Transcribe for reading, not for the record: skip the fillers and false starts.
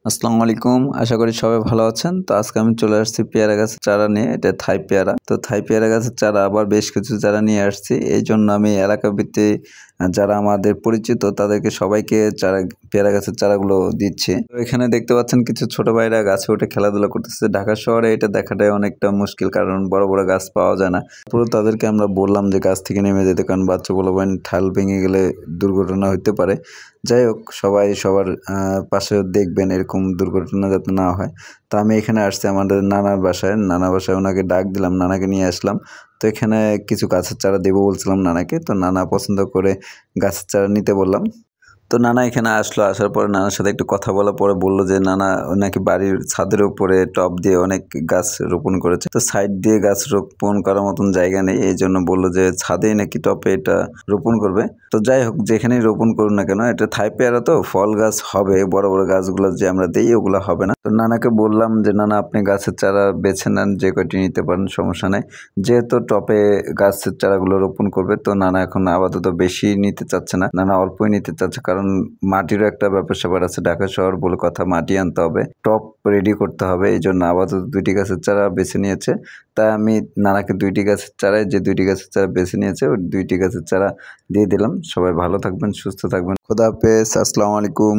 আসসালামু আলাইকুম। আশা করি সবাই ভালো আছেন। তো আজকে আমি চলে আসছি পেয়ারা গাছের চারা নিয়ে। এটা থাই পেয়ারা। তো থাই পেয়ারা গাছের চারা আবার বেশ কিছু চারা নিয়ে আসছি। এইজন্য আমি এলাকা ভিত্তিক যারা আমাদের পরিচিত তাদেরকে সবাইকে পেয়ারা গাছের চারাগুলো দিচ্ছি। তো এখানে দেখতে পাচ্ছেন কিছু ছোট ভাইরা গাছে উঠে খেলাধুলা করতেছে। ঢাকা শহরে এটা দেখাটাই অনেকটা মুশকিল, কারণ বড় বড় গাছ পাওয়া যায় না। পুরো তাদেরকে আমরা বললাম যে গাছ থেকে নেমে যেতে, কারণ বাচ্চা পোলাপান ঠাল ভেঙে গেলে দুর্ঘটনা হতে পারে। যাই হোক, সবাই সবার পাশে দেখবেন এরকম দুর্ঘটনা যাতে না হয়। তো আমি এখানে আসছি আমাদের নানার বাসায়। নানার বাসায় ওনাকে ডাক দিলাম, নানাকে নিয়ে আসলাম। তো এখানে কিছু গাছের চারা দেবো বলছিলাম নানাকে। তো নানা পছন্দ করে গাছের চারা নিতে বললাম। তো নানা এখানে আসলো, আসার পরে নানার সাথে একটু কথা বলার পরে বলল যে নানা নাকি বাড়ির ছাদের উপরে টব দিয়ে অনেক গাছ রোপণ করেছে। তো সাইড দিয়ে গাছ রোপণ করার মতন জায়গা নেই, এই জন্য বললো যে ছাদেই নাকি টপে এটা রোপণ করবে। তো যাই হোক, যেখানেই রোপণ করুন না কেন, এটা থাই পেয়ারা তো ফল গাছ হবে, বড় বড় গাছগুলো যে আমরা দিই ওগুলো হবে না। তো নানাকে বললাম যে নানা আপনি গাছের চারা বেছে নেন, যে কয়টি নিতে পারেন সমস্যা নেই। যেহেতু টপে গাছের চারাগুলো রোপণ করবে, তো নানা এখন আপাতত বেশি নিতে চাচ্ছে না, নানা অল্পই নিতে চাচ্ছে, কারণ মাটিরও একটা ব্যাপার স্যাপার আছে। ঢাকা শহর বলে কথা, মাটি আনতে হবে, টপ রেডি করতে হবে। এই জন্য আপাতত 2টি গাছের চারা বেছে নিয়েছে। তাই আমি নানাকে 2টি গাছের চারায়, যে 2টি গাছের চারা বেছে নিয়েছে ওই 2টি গাছের চারা দিয়ে দিলাম। সবাই ভালো থাকবেন, সুস্থ থাকবেন। খোদা হাফেজ। আসসালামু আলাইকুম।